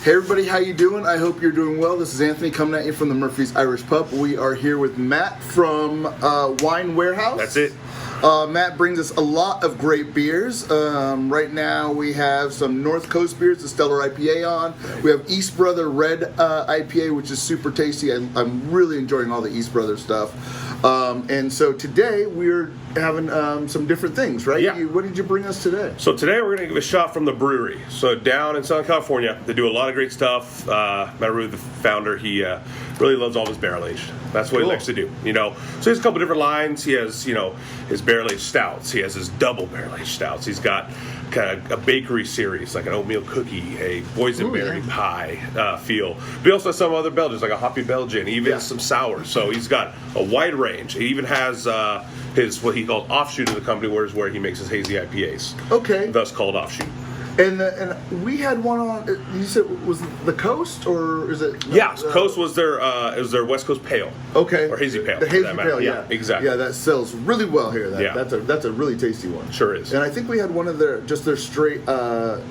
Hey everybody, how you doing? I hope you're doing well. This is Anthony coming at you from the Murphy's Irish Pub. We are here with Matt from Wine Warehouse. That's it. Matt brings us a lot of great beers. Right now we have some North Coast beers, the Stellar IPA on. We have East Brother Red IPA, which is super tasty. I'm really enjoying all the East Brother stuff. And so today we're having some different things, right? Yeah. What did you bring us today? So today we're going to give a shot from the Bruery. So down in Southern California, they do a lot of great stuff. Matt Rude, the founder, he really loves all his barrel aged. That's what he likes to do, So he has a couple different lines. He has, his barrel aged stouts. He has his double barrel aged stouts. He's got kind of a bakery series, like an oatmeal cookie, a boysenberry pie feel. But he also has some other Belgians, like a hoppy Belgian, even some sours. So he's got a wide range. He even has his what he calls offshoot of the company, where he makes his hazy IPAs. Okay. Thus called offshoot. And we had one on. You said was the Coast or is it? Yeah, Coast was their it was their West Coast Pale. Okay. Or hazy pale. The hazy pale, yeah, exactly. Yeah, that sells really well here. Yeah. That's a really tasty one. Sure is. And I think we had one of their straight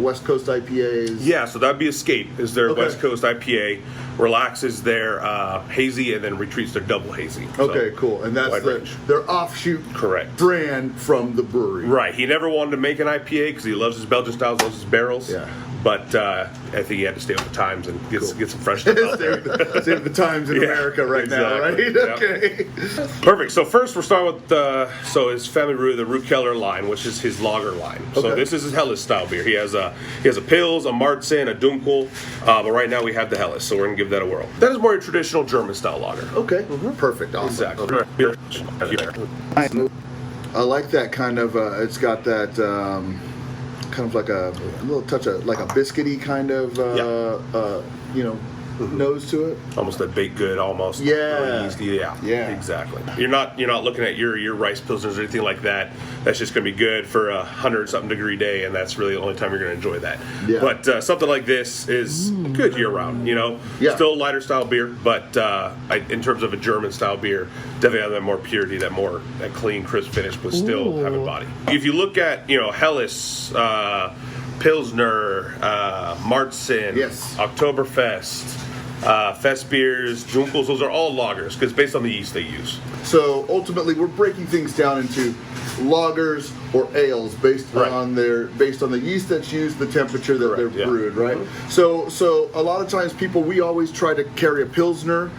West Coast IPAs. Yeah, so that'd be Escape is their West Coast IPA. Relax is their hazy, and then Retreat's their double hazy. Okay, cool. And that's their offshoot brand from the brewery. Right. He never wanted to make an IPA because he loves his Belgian styles, loves his barrels. Yeah. But I think he had to stay with the times and get some fresh stuff out there. Save the times in America right now, right? Yep. Okay. Perfect. So first we're starting with his family brew, the Root Keller line, which is his lager line. So this is his Helles style beer. He has a Pils, a Marzen, a Dunkel, but right now we have the Helles, so we're gonna give that a whirl. That is more a traditional German style lager. Okay. Perfect. Awesome. Exactly. I like that kind of. It's got that. Kind of like a little touch of like a biscuity kind of nose to it. Almost a baked good, almost. Yeah. Yeah. Exactly. You're not looking at your rice pilsners or anything like that. That's just going to be good for 100-something degree day, and that's really the only time you're going to enjoy that. Yeah. But something like this is good year round. Yeah. Still a lighter style beer, but in terms of a German style beer, definitely have that more purity, that clean, crisp finish, but still having body. If you look at Helles, Pilsner, Marzen, Oktoberfest, Fest beers, Dunkels, those are all lagers because based on the yeast they use. So ultimately, we're breaking things down into lagers or ales based on the yeast that's used, the temperature that they're brewed, right? So a lot of times we always try to carry a Pilsner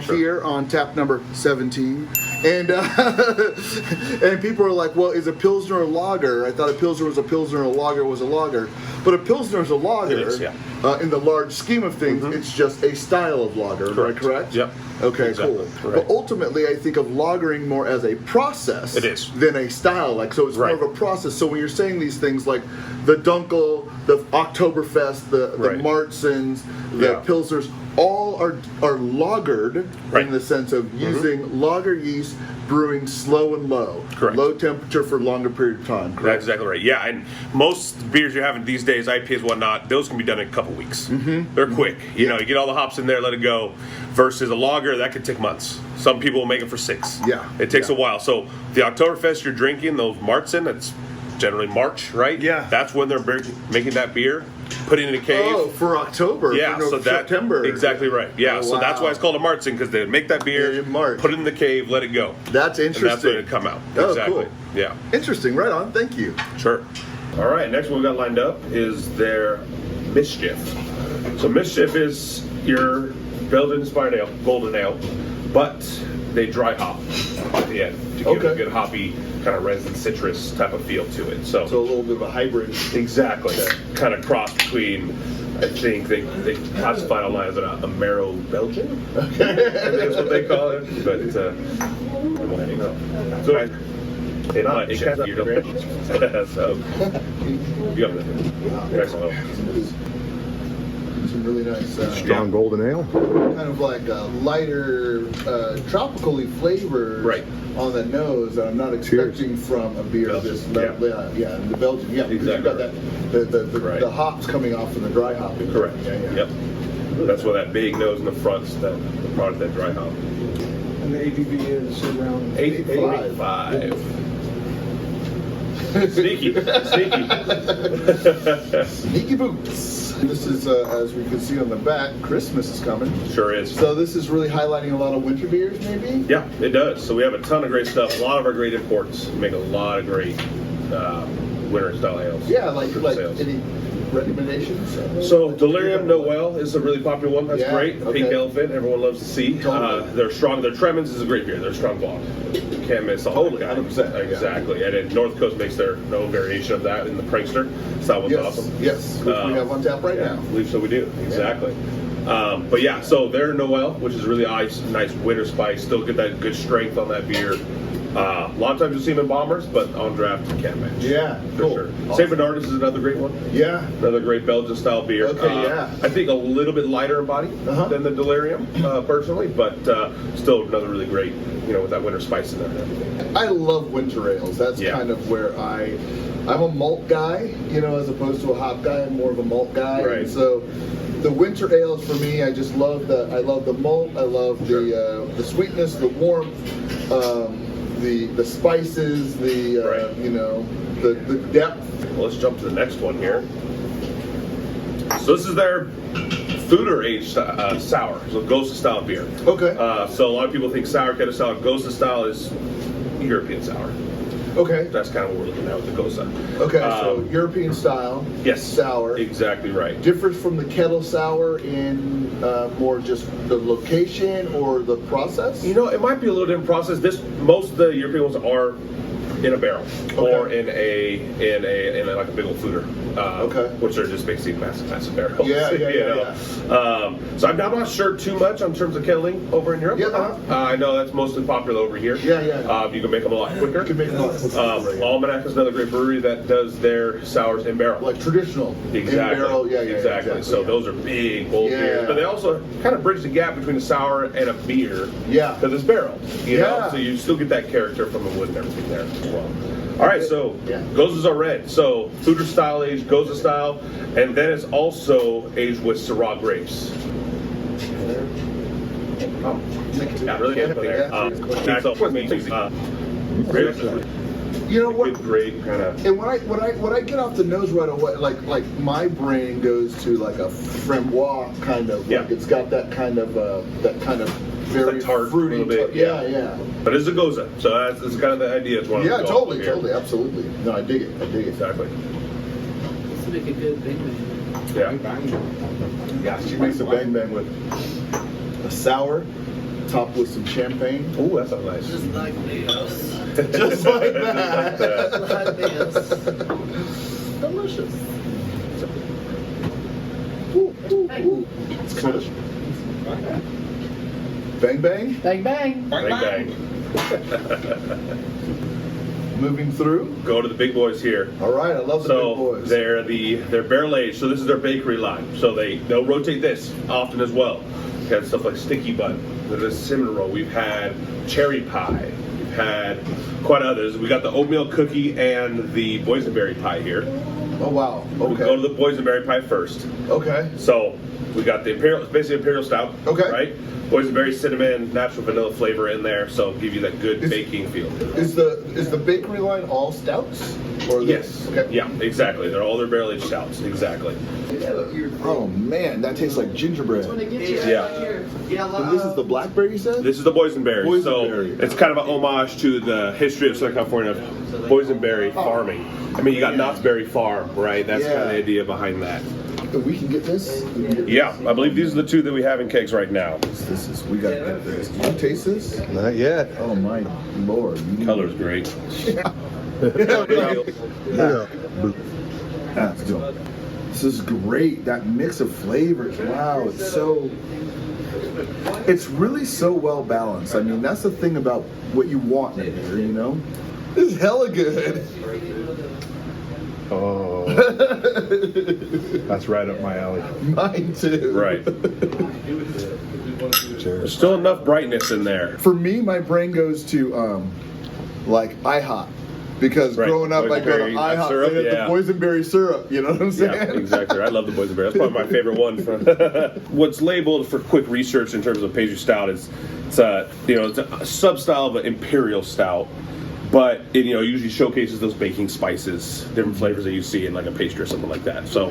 here on tap number 17. And and people are like, well, is a Pilsner a lager? I thought a Pilsner was a Pilsner, a lager was a lager. But a Pilsner is a lager. It is, in the large scheme of things, it's just a style of lager. Am I correct? Yep. Okay, exactly. Cool. Right. But ultimately, I think of lagering more as a process than a style. So it's more of a process. So when you're saying these things like the Dunkel, the Oktoberfest, the Marzens, the Pilsners, all are lagered in the sense of using lager yeast, brewing slow and low. Correct. Low temperature for a longer period of time. Correct? That's exactly right. Yeah, and most beers you're having these days, IPAs, whatnot, those can be done in a couple weeks. They're quick. You get all the hops in there, let it go. Versus a lager, that could take months. Some people will make it for 6. Yeah. It takes a while. So the Oktoberfest you're drinking, those Marzen, that's generally March, right? Yeah. That's when they're making that beer, putting it in a cave. Oh, for October. Yeah, for September. Exactly right. Yeah, so that's why it's called a Marzen, because they make that beer, put it in the cave, let it go. That's interesting. And that's when it come out. Oh, exactly. Cool. Yeah. Interesting. Right on. Thank you. Sure. All right, next one we got lined up is their Mischief. So Mischief is your Belgian-inspired ale, golden ale, but they dry hop at the end to give it a good hoppy, kind of resin citrus type of feel to it. So a little bit of a hybrid. Exactly. Kind of cross between, I think they classify it online as a marrow Belgian. Okay. That's what they call it. But it's a... Some really nice strong golden ale, kind of like a lighter tropically flavored on the nose that I'm not expecting from a beer of this the Belgian because you've got that the hops coming off from the dry hopping. Correct. Yep. That's why that big nose in the front's the part of that dry hop. And the ABV is around 85. Sneaky. Sneaky boots. This is, as we can see on the back, Christmas is coming. Sure is. So this is really highlighting a lot of winter beers, maybe? Yeah, it does. So we have a ton of great stuff. A lot of our great imports make a lot of great winter style ales. Yeah, like sales. any recommendations? So Delirium Noel is a really popular one. That's Yeah, great. The Pink okay. Elephant, everyone loves to see. Totally. They're strong. Their Tremens is a great beer. They're strong bond. Can't miss all Totally, that guy. 100%. Exactly. And then North Coast makes their own variation of that in the Prankster. So that one's Yes, awesome. yes, which we have on tap right Yeah, now. I believe so we do. Exactly. But yeah, so they're Noel, which is really nice winter spice. Still get that good strength on that beer. A lot of times you'll see them in bombers, but on draft you can't match. Yeah, for cool. sure. Awesome. Saint Bernardus is another great one. Yeah. Another great Belgian style beer. Okay, yeah. I think a little bit lighter in body than the Delirium, personally, but still another really great, with that winter spice in there and everything. I love winter ales. That's kind of where I'm a malt guy, as opposed to a hop guy. I'm more of a malt guy. Right. And so the winter ales for me, I just love I love the malt. I love the sweetness, the warmth, the spices, the depth. Well, let's jump to the next one here. So this is their Foeder aged sour, so Gose style beer. Okay. So a lot of people think sour kettle style. Gose style is European sour. Okay. That's kind of what we're looking at with the Gose. Okay, so European style. Yes. Sour. Exactly right. Differs from the kettle sour in more just the location or the process? It might be a little different process. Most of the European ones are in a barrel or in a like a big old Foeder. Which are just basically massive barrels. Yeah. So I'm not sure too much in terms of kettling over in Europe. Yeah. I know that's mostly popular over here. Yeah. You can make them a lot quicker. You can make them a lot quicker. Almanac is another great brewery that does their sours in barrel. Like traditional. Exactly. In barrel. Yeah, exactly. So those are big, bold beers. But they also kind of bridge the gap between a sour and a beer. Yeah. Because it's barrel. You know? So you still get that character from the wood and everything there as well. All right, so Goses are red. So Foeder style aged, Gose style, and then it's also aged with Syrah grapes. Yeah, really good there. You know what? Great kind of. And when I get off the nose right away, like my brain goes to like a framboise kind of. Like it's got that kind of very tart, fruity. little bit. Yeah. But it's a Gose, so that's kind of the idea. It's one totally, absolutely. No, I dig it. Exactly. This would make a good bang bang. Yeah, she makes a bang bang with a sour, topped with some champagne. Ooh, that sounds nice. Just like this. Just like that. Just like this. Delicious. Ooh. Sort of. Bang bang. Bang bang. Bang. Moving through. Go to the big boys here. All right, I love the big boys. They're barrel aged, so this is their bakery line. So they'll rotate this often as well. We've had stuff like sticky bun, there's cinnamon roll. We've had cherry pie. We've had quite others. We got the oatmeal cookie and the boysenberry pie here. Oh wow. Okay. We go to the boysenberry pie first. Okay. So we got the imperial, it's basically imperial stout. Okay. Right. Boysenberry, cinnamon, natural vanilla flavor in there, so give you that good baking feel. Is the bakery line all stouts? Or Yes. Okay. Yeah, exactly. They're all their barrel aged stouts. Exactly. Oh man, that tastes like gingerbread. Yeah. And this is the blackberry, you said? This is the boysenberry. Boysenberry. So it's kind of an homage to the history of Southern California of boysenberry farming. I mean, you got Knott's Berry Farm, right? That's kind of the idea behind that. We can get this? Yeah, I believe these are the two that we have in kegs right now. We gotta get this. Can you taste this? Not yet. Oh my lord. Color's great. That's good. This is great. That mix of flavors. Wow, it's really so well balanced. I mean, that's the thing about what you want in here, you know? This is hella good. Oh, that's right up my alley. Mine too. Right. Cheers. There's still enough brightness in there. For me, my brain goes to like IHOP. Because growing up, I go to IHOP syrup, and get the boysenberry syrup. You know what I'm saying? Yeah, exactly. I love the boysenberry. That's probably my favorite one. What's labeled for quick research in terms of pastry stout is it's a sub style of an imperial stout, but it usually showcases those baking spices, different flavors that you see in like a pastry or something like that. So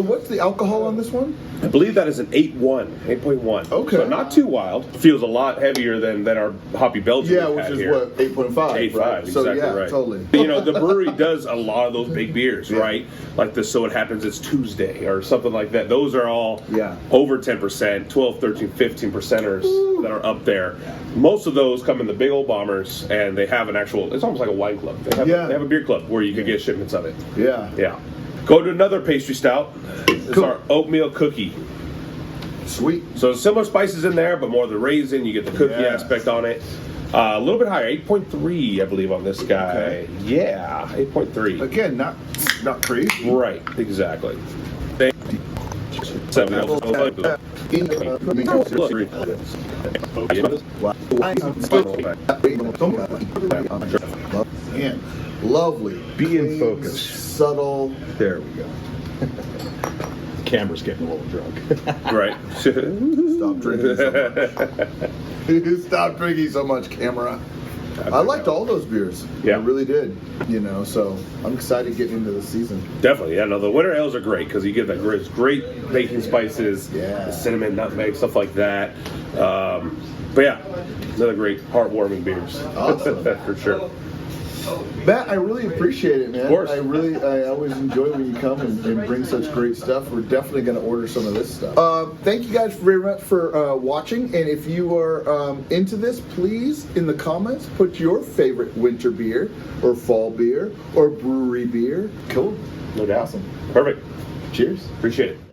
what's the alcohol on this one? I believe that is an 8.1. Okay. So not too wild. Feels a lot heavier than our hoppy Belgian. Yeah, we've which had is here. what 8.5. 8.5, right? exactly So yeah, right. totally. The brewery does a lot of those big beers, right? Like this, so it happens it's Tuesday or something like that. Those are all over 10%, 12, 13, 15 percenters that are up there. Most of those come in the big old bombers, and they have an actual. It's almost like a wine club. They have a beer club where you can get shipments of it. Yeah. Go to another pastry stout. It's our oatmeal cookie. Sweet. So similar spices in there, but more of the raisin. You get the cookie aspect on it. A little bit higher, 8.3, I believe, on this guy. Okay. Yeah, 8.3. Again, not crazy. Right, exactly. Man, lovely. Be in Clean, focus. Subtle. There we go. Camera's getting a little drunk. Right. Stop drinking so much. Stop drinking so much, camera. I liked all those beers. Yeah. I really did. So I'm excited getting into the season. Definitely, yeah. No, the winter ales are great because you get that great baking spices, the cinnamon, nutmeg, stuff like that. But yeah, another great heartwarming beers. Awesome. For sure. Matt, I really appreciate it, man. Of course. I always enjoy when you come and bring such great stuff. We're definitely going to order some of this stuff. Thank you guys very much for watching. And if you are into this, please, in the comments, put your favorite winter beer or fall beer or brewery beer. Cool. No doubt. Awesome. Perfect. Cheers. Appreciate it.